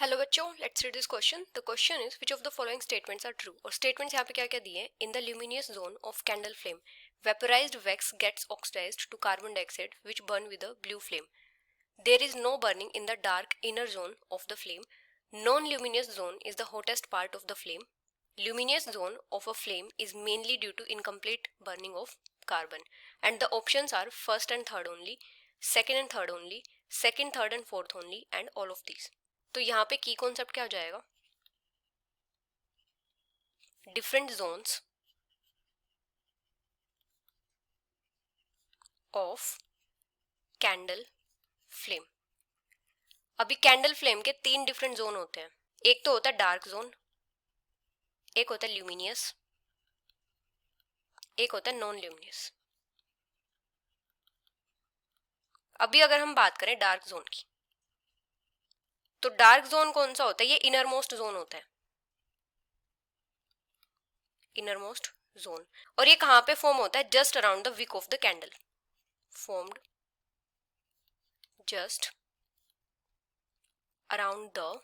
Hello बच्चों, let's read this question. The question is which of the following statements are true. और statements यहाँ पे क्या क्या दिए हैं. In the luminous zone of candle flame vaporised wax gets oxidised to carbon dioxide which burn with a blue flame. There is no burning in the dark inner zone of the flame. Non luminous zone is the hottest part of the flame. Luminous zone of a flame is mainly due to incomplete burning of carbon. And the options are first and third only, second and third only, second, third and fourth only, and all of these. तो यहाँ पे की concept क्या हो जाएगा. Different zones of candle flame. अभी candle flame के 3 different zone होते हैं. एक तो होता है डार्क जोन, एक होता है ल्यूमिनियस, एक होता है नॉन ल्यूमिनियस. अभी अगर हम बात करें डार्क जोन की, तो डार्क जोन कौन सा होता है. ये इनर मोस्ट जोन होता है, इनर मोस्ट जोन. और ये कहाँ पे फॉर्म होता है. Just around the wick of the candle. Formed just around the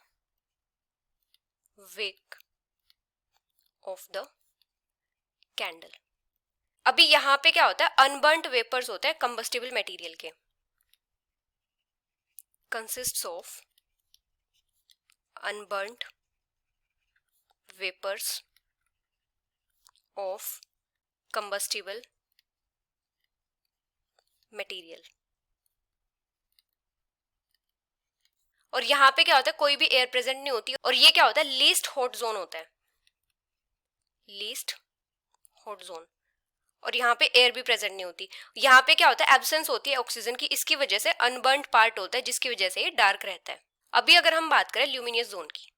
wick of the candle. अभी यहां पे क्या होता है. अनबर्न्ट वेपर्स होते हैं कंबस्टिबल मटेरियल के. Consists of unburnt vapours of combustible material. और यहां पे क्या होता है. कोई भी एयर प्रेजेंट नहीं होती. और ये क्या होता है. लीस्ट हॉट जोन होता है, लीस्ट हॉट जोन. और यहाँ पे एयर भी प्रेजेंट नहीं होती. यहाँ पे क्या होता है. एब्सेंस होती है ऑक्सीजन की. इसकी वजह से अनबर्न्ड पार्ट होता है, जिसकी वजह से ये डार्क रहता है. अभी अगर हम बात करें ल्यूमिनियस जोन की,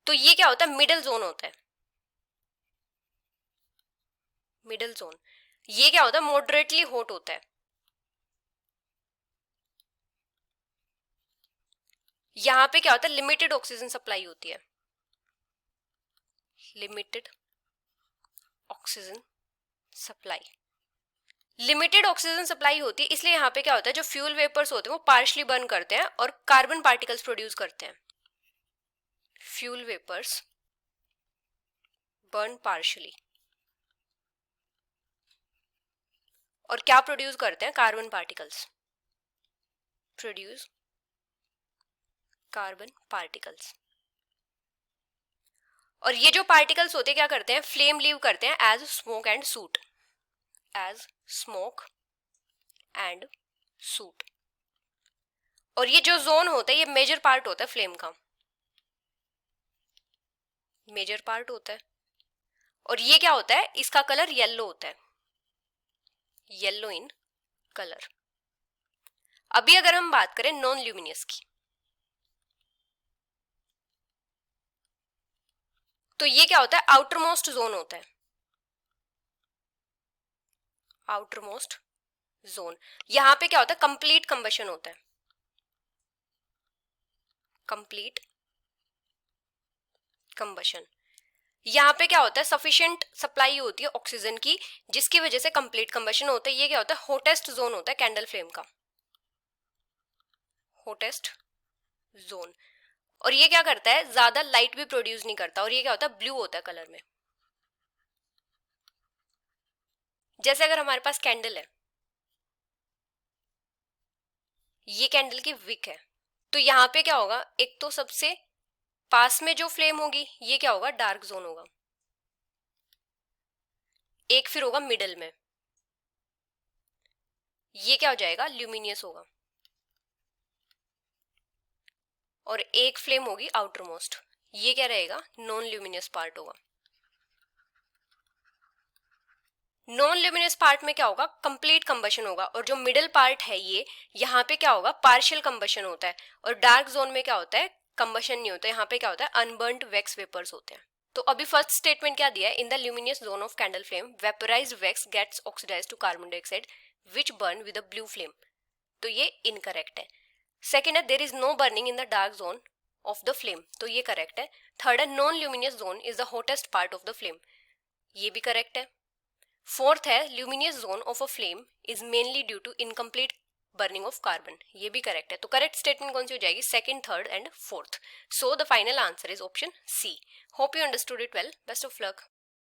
तो ये क्या होता है. मिडल जोन होता है. मिडल जोन ये क्या होता है. मॉडरेटली हॉट होता है. यहां पे क्या होता है. लिमिटेड ऑक्सीजन सप्लाई होती है, limited oxygen supply. Limited oxygen supply होती है, इसलिए यहाँ पे क्या होता है. जो फ्यूल वेपर्स होते हैं वो पार्शली बर्न करते हैं और कार्बन पार्टिकल्स प्रोड्यूस करते हैं. फ्यूल वेपर्स बर्न पार्शली और क्या प्रोड्यूस करते हैं. Carbon particles. Produce carbon particles. और ये जो पार्टिकल्स होते हैं क्या करते हैं. फ्लेम लीव करते हैं as smoke and soot. As smoke and soot. और ये जो जोन होता है ये मेजर पार्ट होता है फ्लेम का, मेजर पार्ट होता है. और ये क्या होता है. इसका कलर येलो होता है, येलो इन कलर. अभी अगर हम बात करें नॉन ल्यूमिनियस की, तो ये क्या होता है. आउटर मोस्ट जोन होता है, आउटर मोस्ट जोन. यहां पे क्या होता है. कंप्लीट कंबशन होता है, कंप्लीट कंबशन. यहाँ पे क्या होता है. सफिशिएंट सप्लाई होती है ऑक्सीजन की, जिसकी वजह से कंप्लीट कंबशन होता है. ये क्या होता है. हॉटेस्ट जोन होता है कैंडल फ्लेम का, हॉटेस्ट जोन. और ये क्या करता है. ज्यादा लाइट भी प्रोड्यूस नहीं करता. और ये क्या होता है. ब्लू होता है कलर में. जैसे अगर हमारे पास कैंडल है, ये कैंडल की विक है, तो यहाँ पे क्या होगा. एक तो सबसे पास में जो फ्लेम होगी ये क्या होगा. डार्क जोन होगा. एक फिर होगा मिडल में, ये क्या हो जाएगा. ल्यूमिनियस होगा. और एक फ्लेम होगी आउटर मोस्ट, ये क्या रहेगा. नॉन ल्यूमिनियस पार्ट होगा. नॉन ल्यूमिनियस पार्ट में क्या होगा. कंप्लीट कंबशन होगा. और जो मिडिल पार्ट है ये, यहाँ पे क्या होगा. पार्शियल कंबशन होता है. और डार्क जोन में क्या होता है. कंबशन नहीं होता. यहाँ पे क्या होता है. अनबर्न्ड वैक्स वेपर्स होते हैं. तो अभी फर्स्ट स्टेटमेंट क्या दिया है. In the luminous zone of candle flame vaporised wax gets oxidised to carbon dioxide which burn with a blue flame. तो ये इनकरेक्ट है. सेकेंड है there is no burning in the dark zone of the flame. तो ये correct है. Third है non luminous zone is the hottest part of the flame. ये भी करेक्ट है. फोर्थ है luminous zone of a flame is mainly due to incomplete burning of carbon, ये भी करेक्ट है। तो करेक्ट स्टेटमेंट कौन सी हो जाएगी? Second, third and fourth. So the final answer is option C. Hope you understood it well. Best of luck.